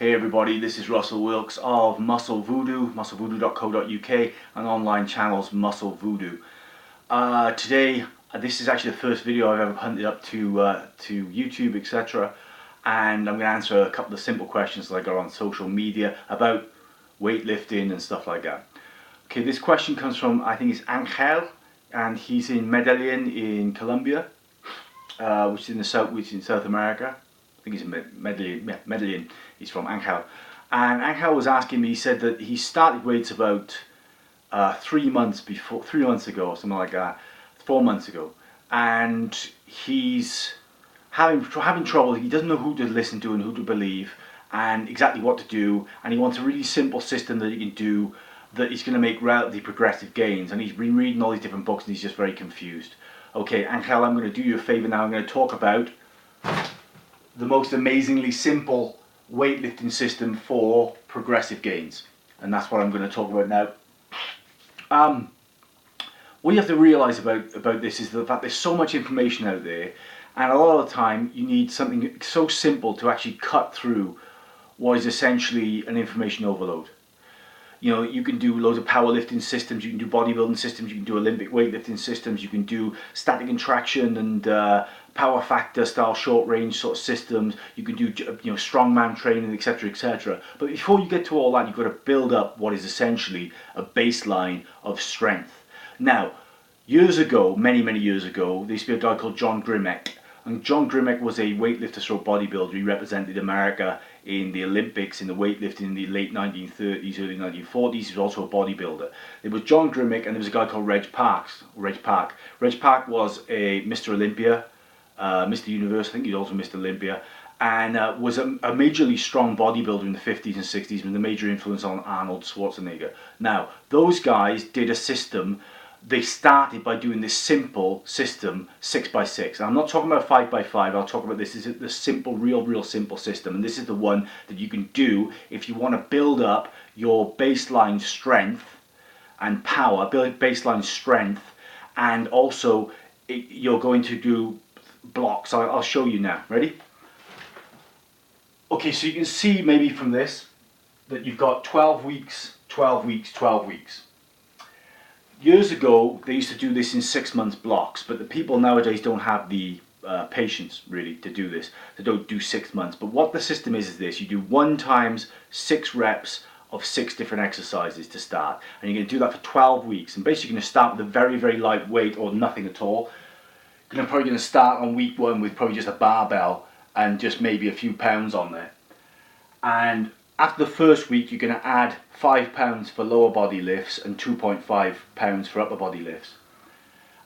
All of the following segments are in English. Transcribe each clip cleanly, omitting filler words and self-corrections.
Hey everybody, this is Russell Wilks of Muscle Voodoo, musclevoodoo.co.uk, and online channels Muscle Voodoo. Today, this is actually the first video I've ever hunted up to YouTube, etc. And I'm going to answer a couple of simple questions that I got on social media about weightlifting and stuff like that. Okay, this question comes from, I think it's Angel, and he's in Medellin in Colombia, which is in South America. I think he's in Medellin. He's from Angel. And Angel was asking me, he said that he started weights about 3 months ago, or something like that, 4 months ago. And he's having trouble. He doesn't know who to listen to and who to believe and exactly what to do. And he wants a really simple system that he can do that is going to make relatively progressive gains. And he's been reading all these different books and he's just very confused. Okay, Angel, I'm going to do you a favor now. I'm going to talk about the most amazingly simple weightlifting system for progressive gains, and that's what I'm going to talk about now. What you have to realize about this is the fact there's so much information out there, and a lot of the time you need something so simple to actually cut through what is essentially an information overload. You know, you can do loads of powerlifting systems, you can do bodybuilding systems, you can do Olympic weightlifting systems, you can do static and traction and power factor style short range sort of systems, you can do strongman training, etc, etc. But before you get to all that, you've got to build up what is essentially a baseline of strength. Now, years ago, many years ago, there used to be a guy called John Grimek. And John Grimek was a weightlifter stroke bodybuilder. He represented America in the Olympics, in the weightlifting in the late 1930s, early 1940s. He was also a bodybuilder. There was John Grimek and there was a guy called Reg Park. Reg Park was a Mr. Olympia, Mr. Universe, I think he was also Mr. Olympia, and was a majorly strong bodybuilder in the 50s and 60s with a major influence on Arnold Schwarzenegger. Now, those guys did a system. They started by doing this simple system, 6x6. And I'm not talking about 5x5, I'll talk about this. This is the simple, real simple system. And this is the one that you can do if you want to build up your baseline strength and power, build baseline strength, and also you're going to do blocks. I'll show you now. Ready? Okay, so you can see maybe from this that you've got 12 weeks, 12 weeks, 12 weeks. Years ago, they used to do this in 6 month blocks, but the people nowadays don't have the patience really to do this. They don't do 6 months. But what the system is this: you do 1 times 6 reps of 6 different exercises to start, and you're going to do that for 12 weeks. And basically, you're going to start with a very light weight or nothing at all. You're probably going to start on week 1 with probably just a barbell and just maybe a few pounds on there. And after the first week, you're going to add 5 pounds for lower body lifts and 2.5 pounds for upper body lifts.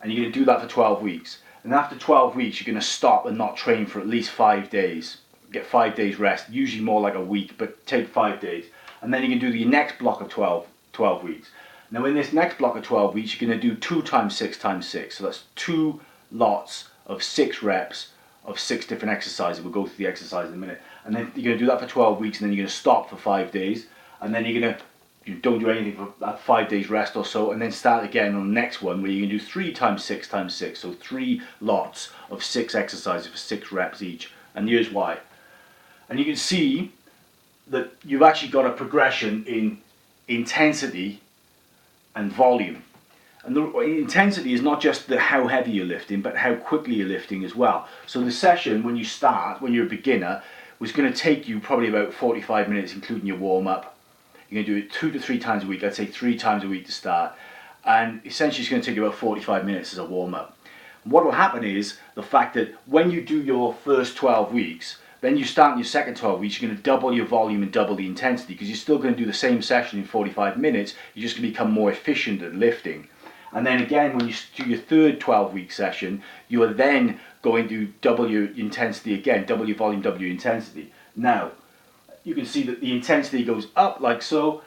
And you're going to do that for 12 weeks. And after 12 weeks, you're going to stop and not train for at least 5 days. Get 5 days rest, usually more like a week, but take 5 days. And then you can do the next block of 12 weeks. Now in this next block of 12 weeks, you're going to do 2 times 6 times 6. So that's 2 lots of 6 reps of 6 different exercises. We'll go through the exercise in a minute. And then you're going to do that for 12 weeks, and then you're going to stop for 5 days, and then you don't do anything for that 5 days rest or so, and then start again on the next one where you can do 3 times 6 times 6, so 3 lots of 6 exercises for 6 reps each. And here's why. And you can see that you've actually got a progression in intensity and volume. And the intensity is not just how heavy you're lifting, but how quickly you're lifting as well. So the session, when you start, when you're a beginner, was going to take you probably about 45 minutes, including your warm-up. You're going to do it 2 to 3 times a week. Let's say 3 times a week to start. And essentially it's going to take you about 45 minutes as a warm-up. What will happen is the fact that when you do your first 12 weeks, then you start in your second 12 weeks, you're going to double your volume and double the intensity, because you're still going to do the same session in 45 minutes. You're just going to become more efficient at lifting. And then again, when you do your third 12-week session, you are then going to double your intensity again, double your volume, double your intensity. Now, you can see that the intensity goes up like so.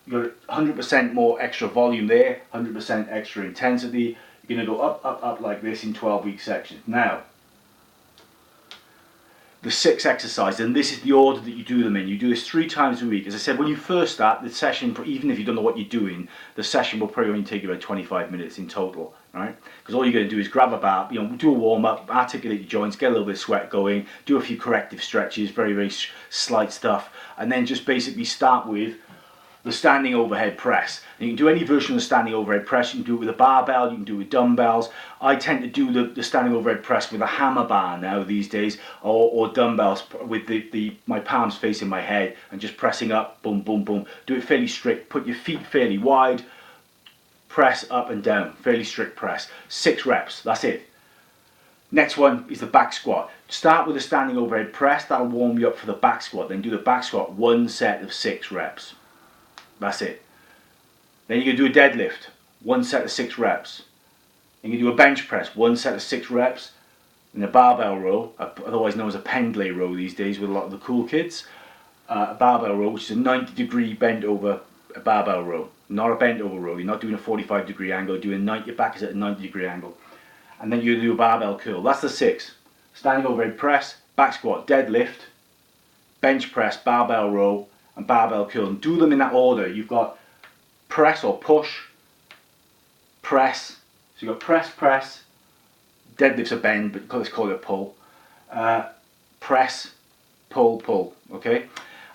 You've got 100% more extra volume there, 100% extra intensity. You're going to go up like this in 12-week sections. Now, the 6 exercises, and this is the order that you do them in. You do this 3 times a week. As I said, when you first start the session, even if you don't know what you're doing, the session will probably only take you about 25 minutes in total. Right? Because all you're going to do is grab a bar, do a warm up, articulate your joints, get a little bit of sweat going, do a few corrective stretches, very, very slight stuff, and then just basically start with the standing overhead press. And you can do any version of the standing overhead press. You can do it with a barbell, you can do it with dumbbells. I tend to do the standing overhead press with a hammer bar now these days, or dumbbells with my palms facing my head and just pressing up, boom, boom, boom. Do it fairly strict, put your feet fairly wide, press up and down, fairly strict press. 6 reps, that's it. Next one is the back squat. Start with a standing overhead press, that'll warm you up for the back squat. Then do the back squat, 1 set of 6 reps. That's it. Then you're going to do a deadlift, 1 set of 6 reps. Then you do a bench press, 1 set of 6 reps. And a barbell row, otherwise known as a pendlay row these days with a lot of the cool kids. A barbell row, which is a 90-degree bent over barbell row. Not a bent over row. You're not doing a 45-degree angle. You're doing your back is at a 90-degree angle. And then you do a barbell curl. That's the 6. Standing overhead press, back squat, deadlift, bench press, barbell row, and barbell curl. And do them in that order. You've got press or push, press. So you've got press, press, deadlift's a bend, but let's call it a pull. Press, pull, pull. Okay?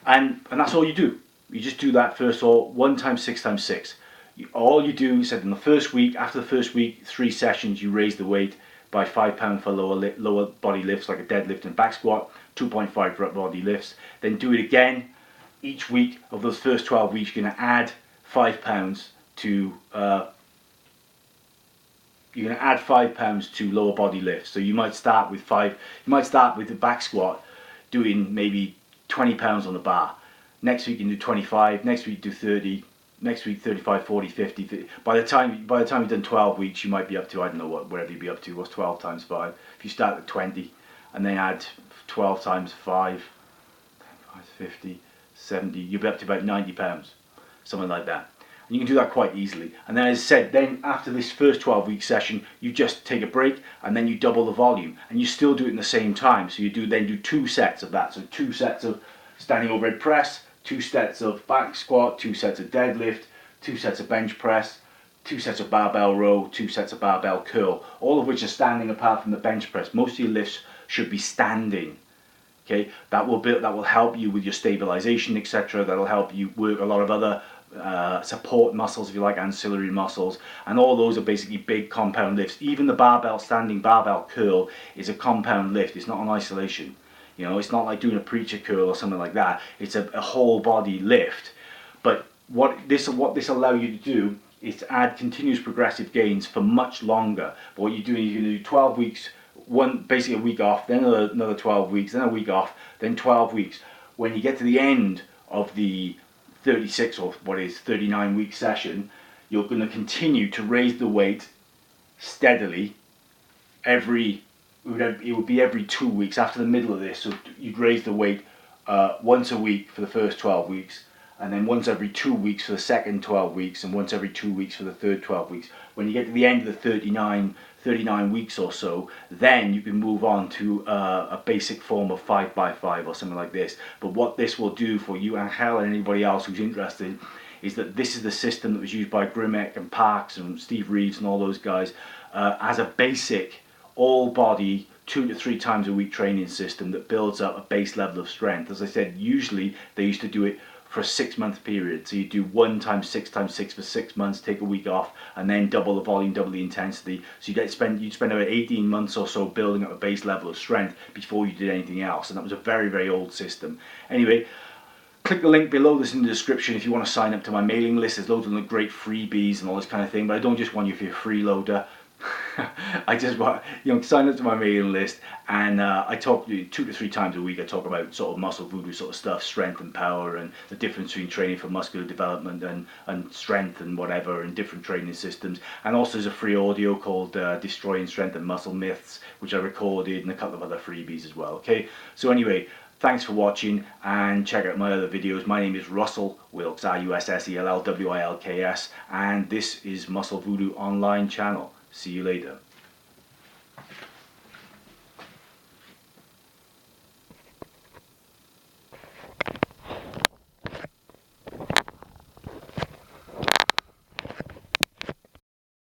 And that's all you do. You just do that first, or 1 times 6 times 6. All you do, said in the first week, after the first week, 3 sessions, you raise the weight by 5 pounds for lower body lifts like a deadlift and back squat, 2.5 for upper body lifts. Then do it again. Each week of those first 12 weeks, you're going to add 5 pounds to lower body lifts. So you might start with the back squat doing maybe 20 pounds on the bar. Next week you can do 25, next week do 30, next week 35, 40, 50. By the time you've done 12 weeks, you might be up to, I don't know whatever you'd be up to. What's 12 times 5? If you start at 20 and then add 12 times 5, 50, 70, you'll be up to about 90 pounds, something like that. And you can do that quite easily. And then, as I said, then after this first 12-week session, you just take a break and then you double the volume, and you still do it in the same time. So you then do 2 sets of that. So 2 sets of standing overhead press, 2 sets of back squat, 2 sets of deadlift, 2 sets of bench press, 2 sets of barbell row, 2 sets of barbell curl, all of which are standing apart from the bench press. Most of your lifts should be standing. Okay, that will help you with your stabilization, etc. That'll help you work a lot of other support muscles, if you like, ancillary muscles, and all those are basically big compound lifts. Even the standing barbell curl is a compound lift. It's not an isolation. It's not like doing a preacher curl or something like that. It's a whole body lift. But what this allows you to do is to add continuous progressive gains for much longer. But what you're doing, you're going to do 12 weeks, basically a week off, then another 12 weeks, then a week off, then 12 weeks. When you get to the end of the 36 or 39 week session, you're going to continue to raise the weight steadily it would be every 2 weeks after the middle of this. So you'd raise the weight once a week for the first 12 weeks, and then once every 2 weeks for the second 12 weeks, and once every 2 weeks for the third 12 weeks. When you get to the end of the 39 weeks or so, then you can move on to a basic form of 5x5 or something like this. But what this will do for you and Hal and anybody else who's interested is that this is the system that was used by Grimek and Parks and Steve Reeves and all those guys as a basic all body 2 to 3 times a week training system that builds up a base level of strength. As I said, usually they used to do it for a 6-month period. So you do 1 times 6 times 6 for 6 months, take a week off, and then double the volume, double the intensity. So you'd spend about 18 months or so building up a base level of strength before you did anything else. And that was a very, very old system. Anyway, click the link below this in the description if you want to sign up to my mailing list. There's loads of great freebies and all this kind of thing, but I don't just want you for your freeloader. I just want sign up to my mailing list, and I talk 2 to 3 times a week. I talk about sort of muscle voodoo sort of stuff, strength and power, and the difference between training for muscular development and strength and whatever, and different training systems. And also there's a free audio called Destroying Strength and Muscle Myths, which I recorded, and a couple of other freebies as well. Okay, so anyway, thanks for watching, and check out my other videos. My name is Russell Wilks, RUSSELLWILKS, and this is Muscle Voodoo online channel. See you later.